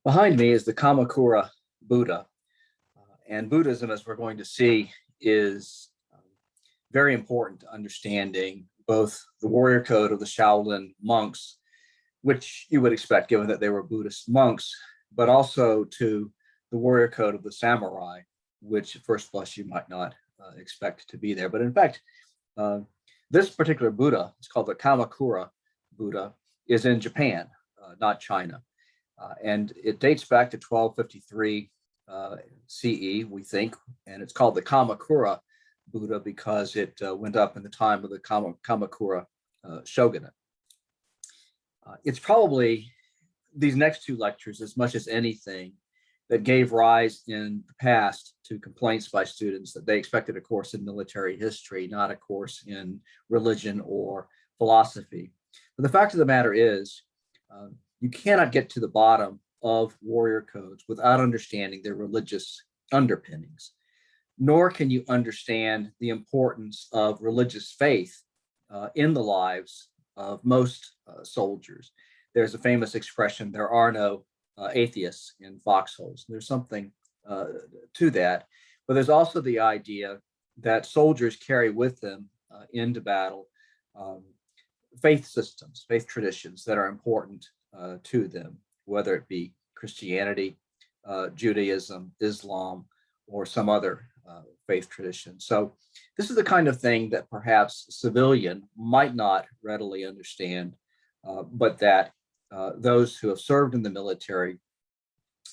Behind me is the Kamakura Buddha. And Buddhism, as we're going to see, is very important to understanding both the warrior code of the Shaolin monks, which you would expect given that they were Buddhist monks, but also to the warrior code of the samurai, which at first blush you might not expect to be there. But in fact, this particular Buddha, it's called the Kamakura Buddha, is in Japan, not China. And it dates back to 1253 CE, we think, and it's called the Kamakura Buddha because it went up in the time of the Kamakura shogunate. It's probably these next two lectures, as much as anything, that gave rise in the past to complaints by students that they expected a course in military history, not a course in religion or philosophy. But the fact of the matter is, you cannot get to the bottom of warrior codes without understanding their religious underpinnings, nor can you understand the importance of religious faith in the lives of most soldiers. There's a famous expression, there are no atheists in foxholes. There's something to that, but there's also the idea that soldiers carry with them into battle faith systems, faith traditions that are important to them, whether it be Christianity, Judaism, Islam, or some other faith tradition. So this is the kind of thing that perhaps a civilian might not readily understand, but that those who have served in the military,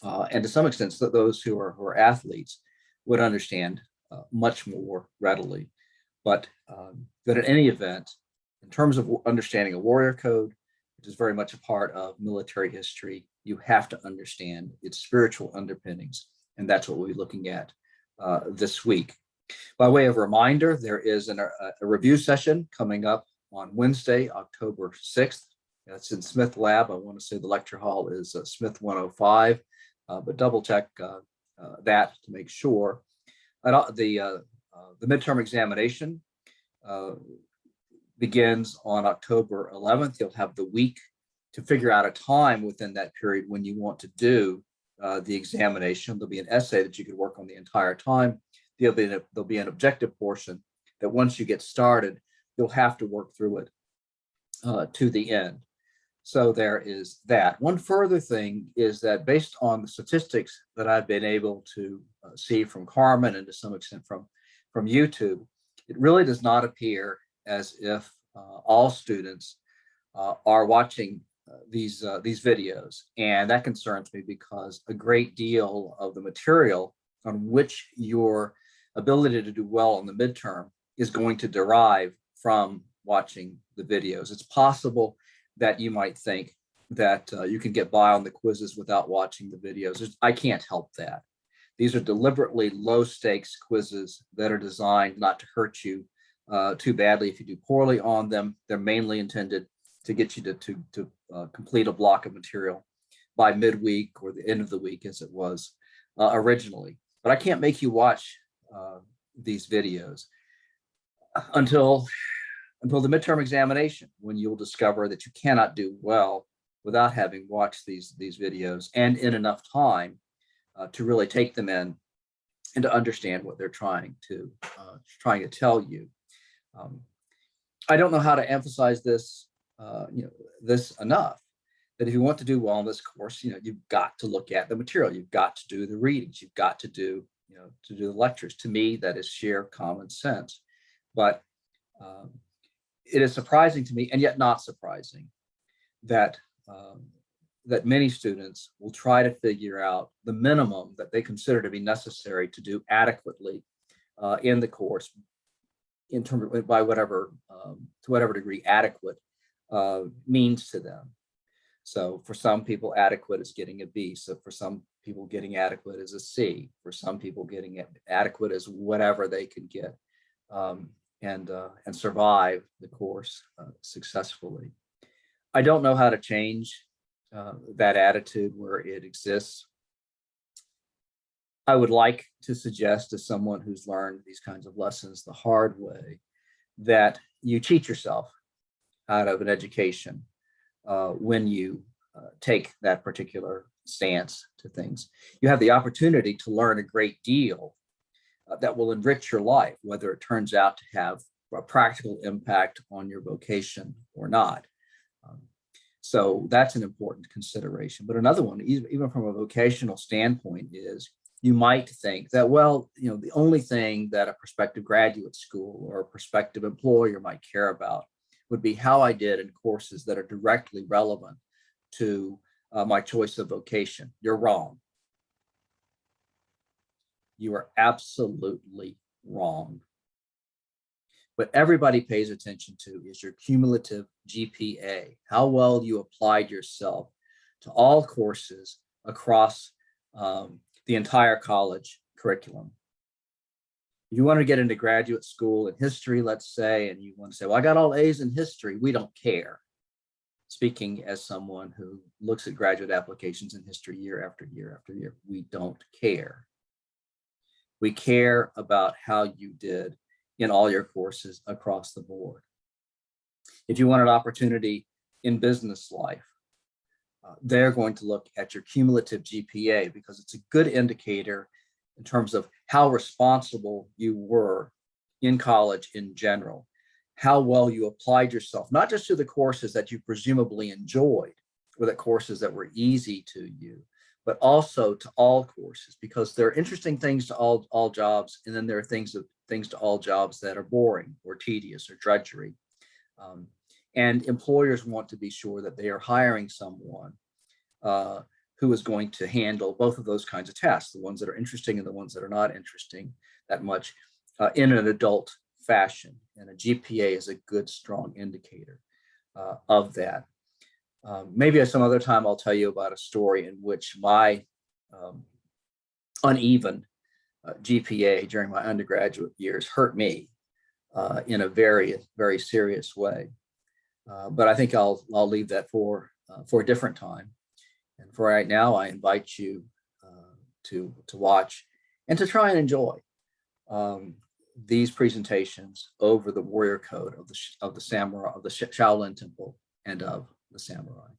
and to some extent those who are athletes, would understand much more readily. But that in any event, in terms of understanding a warrior code, which is very much a part of military history, you have to understand its spiritual underpinnings. And that's what we'll be looking at this week. By way of reminder, there is a review session coming up on Wednesday, October 6th. That's in Smith Lab. I want to say the lecture hall is Smith 105, but double check that to make sure. The midterm examination begins on October 11th. You'll have the week to figure out a time within that period when you want to do the examination. There'll be an essay that you could work on the entire time. There'll be an objective portion that once you get started, you'll have to work through it to the end. So there is that. One further thing is that based on the statistics that I've been able to see from Carmen and to some extent from YouTube, it really does not appear as if all students are watching these videos. And that concerns me because a great deal of the material on which your ability to do well on the midterm is going to derive from watching the videos. It's possible that you might think that you can get by on the quizzes without watching the videos. I can't help that. These are deliberately low stakes quizzes that are designed not to hurt you too badly if you do poorly on them. They're mainly intended to get you to complete a block of material by midweek or the end of the week as it was originally. But I can't make you watch these videos until the midterm examination, when you'll discover that you cannot do well without having watched these videos and in enough time to really take them in and to understand what they're trying to tell you. I don't know how to emphasize this, this enough. That if you want to do well in this course, you've got to look at the material. You've got to do the readings. You've got to do, to do the lectures. To me, that is sheer common sense. But it is surprising to me, and yet not surprising, that that many students will try to figure out the minimum that they consider to be necessary to do adequately in the course, in terms of by whatever to whatever degree adequate means to them. So for some people, adequate is getting a B. So for some people, getting adequate is a C. For some people, getting adequate is whatever they can get and survive the course successfully. I don't know how to change that attitude where it exists. I would like to suggest to someone who's learned these kinds of lessons the hard way that you cheat yourself out of an education when you take that particular stance to things. You have the opportunity to learn a great deal that will enrich your life, whether it turns out to have a practical impact on your vocation or not. Um, so that's an important consideration. But another one, even from a vocational standpoint, is you might think that, well, the only thing that a prospective graduate school or a prospective employer might care about would be how I did in courses that are directly relevant to my choice of vocation. You're wrong. You are absolutely wrong. What everybody pays attention to is your cumulative GPA, how well you applied yourself to all courses across the entire college curriculum. If you want to get into graduate school in history, let's say, and you want to say, well, I got all A's in history, we don't care. Speaking as someone who looks at graduate applications in history year after year after year, we don't care. We care about how you did in all your courses across the board. If you want an opportunity in business life, they're going to look at your cumulative GPA because it's a good indicator in terms of how responsible you were in college in general, how well you applied yourself, not just to the courses that you presumably enjoyed or the courses that were easy to you, but also to all courses, because there are interesting things to all jobs, and then there are things to all jobs that are boring or tedious or drudgery. And employers want to be sure that they are hiring someone who is going to handle both of those kinds of tasks, the ones that are interesting and the ones that are not interesting that much, in an adult fashion. And a GPA is a good, strong indicator of that. Maybe at some other time, I'll tell you about a story in which my uneven GPA during my undergraduate years hurt me in a very, very serious way. But I think I'll leave that for a different time. And for right now, I invite you to watch and to try and enjoy these presentations over the warrior code of the samurai, of the Shaolin Temple, and of the samurai.